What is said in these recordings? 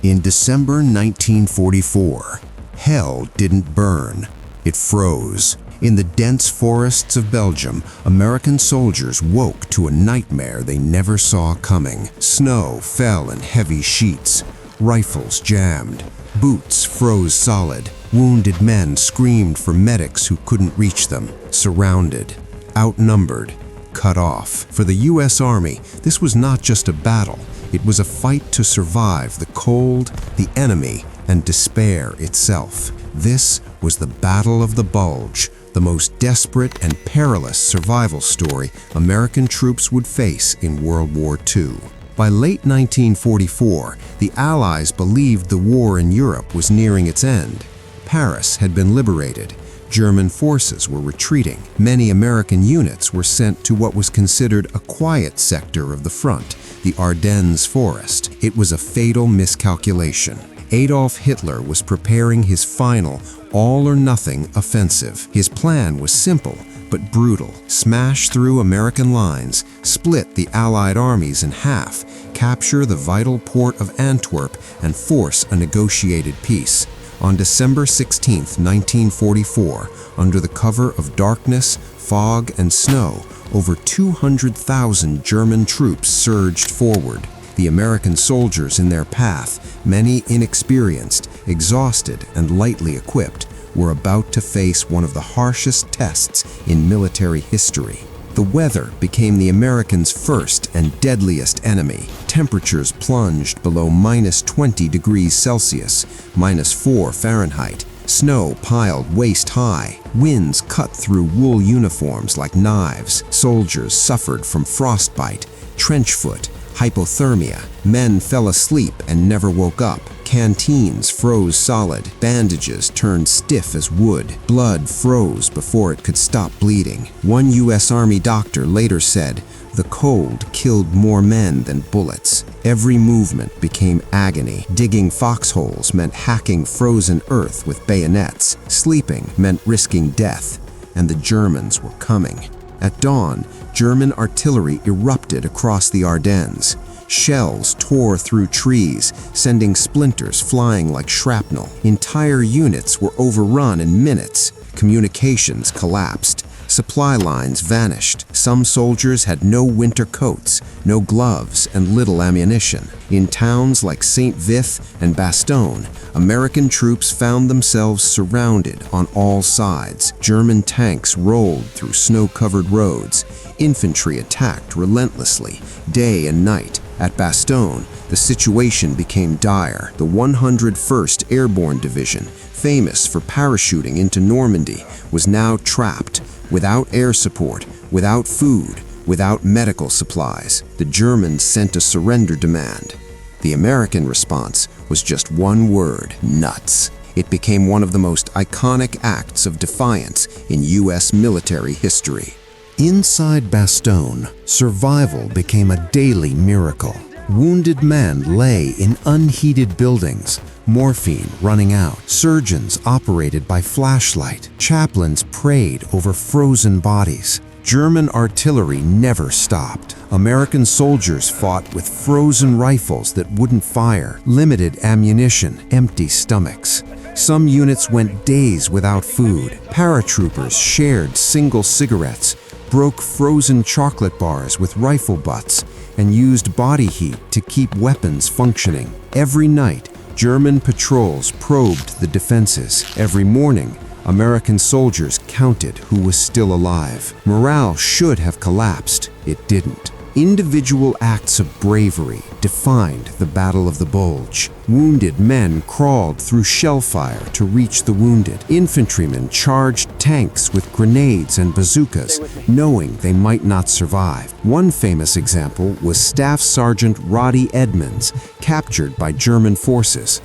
In December 1944, hell didn't burn, it froze. In the dense forests of Belgium, American soldiers woke to a nightmare they never saw coming. Snow fell in heavy sheets, rifles jammed, boots froze solid. Wounded men screamed for medics who couldn't reach them, surrounded, outnumbered, cut off. For the U.S. Army, this was not just a battle. It was a fight to survive the cold, the enemy, and despair itself. This was the Battle of the Bulge, the most desperate and perilous survival story American troops would face in World War II. By late 1944, the Allies believed the war in Europe was nearing its end. Paris had been liberated. German forces were retreating. Many American units were sent to what was considered a quiet sector of the front, the Ardennes forest. It was a fatal miscalculation. Adolf Hitler was preparing his final, all-or-nothing offensive. His plan was simple but brutal. Smash through American lines, split the Allied armies in half, capture the vital port of Antwerp, and force a negotiated peace. On December 16, 1944, under the cover of darkness, fog, and snow, over 200,000 German troops surged forward. The American soldiers in their path, many inexperienced, exhausted, and lightly equipped, were about to face one of the harshest tests in military history. The weather became the Americans' first and deadliest enemy. Temperatures plunged below -20 degrees Celsius, -4 Fahrenheit. Snow piled waist-high. Winds cut through wool uniforms like knives. Soldiers suffered from frostbite, trench foot, hypothermia. Men fell asleep and never woke up. Canteens froze solid. Bandages turned stiff as wood. Blood froze before it could stop bleeding. One U.S. Army doctor later said, "The cold killed more men than bullets." Every movement became agony. Digging foxholes meant hacking frozen earth with bayonets. Sleeping meant risking death. And the Germans were coming. At dawn, German artillery erupted across the Ardennes. Shells tore through trees, sending splinters flying like shrapnel. Entire units were overrun in minutes. Communications collapsed. Supply lines vanished. Some soldiers had no winter coats, no gloves, and little ammunition. In towns like St. Vith and Bastogne, American troops found themselves surrounded on all sides. German tanks rolled through snow-covered roads. Infantry attacked relentlessly, day and night. At Bastogne, the situation became dire. The 101st Airborne Division, famous for parachuting into Normandy, was now trapped, without air support, without food, without medical supplies. The Germans sent a surrender demand. The American response was just one word: nuts. It became one of the most iconic acts of defiance in U.S. military history. Inside Bastogne, survival became a daily miracle. Wounded men lay in unheated buildings, morphine running out. Surgeons operated by flashlight. Chaplains prayed over frozen bodies. German artillery never stopped. American soldiers fought with frozen rifles that wouldn't fire, limited ammunition, empty stomachs. Some units went days without food. Paratroopers shared single cigarettes, broke frozen chocolate bars with rifle butts, and used body heat to keep weapons functioning. Every night, German patrols probed the defenses. Every morning, American soldiers counted who was still alive. Morale should have collapsed. It didn't. Individual acts of bravery defined the Battle of the Bulge. Wounded men crawled through shell fire to reach the wounded. Infantrymen charged tanks with grenades and bazookas, knowing they might not survive. One famous example was Staff Sergeant Roddy Edmonds, captured by German forces.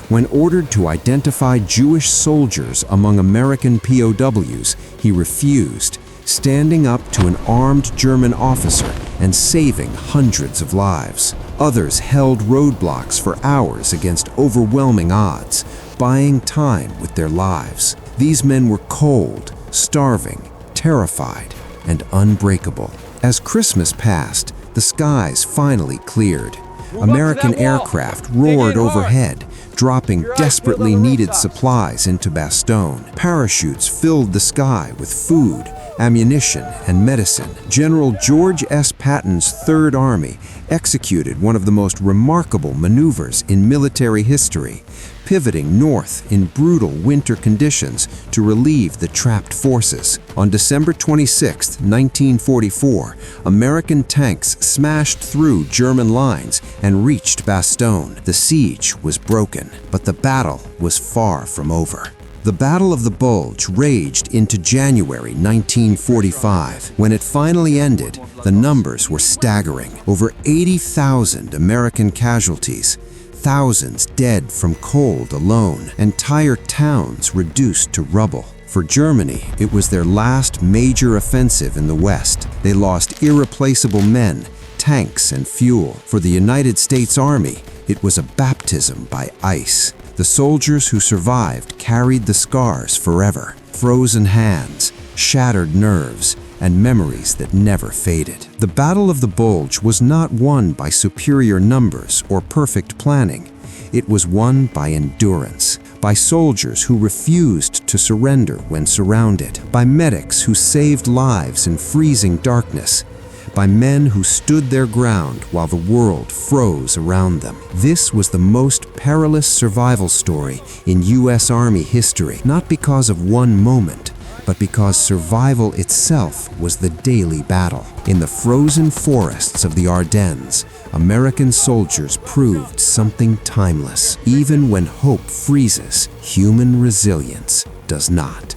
When ordered to identify Jewish soldiers among American POWs, he refused, standing up to an armed German officer and saving hundreds of lives. Others held roadblocks for hours against overwhelming odds, buying time with their lives. These men were cold, starving, terrified, and unbreakable. As Christmas passed, the skies finally cleared. American aircraft roared overhead, dropping desperately needed supplies into Bastogne. Parachutes filled the sky with food, ammunition, and medicine. General George S. Patton's Third Army executed one of the most remarkable maneuvers in military history, pivoting north in brutal winter conditions to relieve the trapped forces. On December 26, 1944, American tanks smashed through German lines and reached Bastogne. The siege was broken, but the battle was far from over. The Battle of the Bulge raged into January 1945. When it finally ended, the numbers were staggering. Over 80,000 American casualties, thousands dead from cold alone, entire towns reduced to rubble. For Germany, it was their last major offensive in the West. They lost irreplaceable men, tanks, and fuel. For the United States Army, it was a baptism by ice. The soldiers who survived carried the scars forever. Frozen hands, shattered nerves, and memories that never faded. The Battle of the Bulge was not won by superior numbers or perfect planning. It was won by endurance, by soldiers who refused to surrender when surrounded, by medics who saved lives in freezing darkness, by men who stood their ground while the world froze around them. This was the most perilous survival story in U.S. Army history, not because of one moment, but because survival itself was the daily battle. In the frozen forests of the Ardennes, American soldiers proved something timeless. Even when hope freezes, human resilience does not.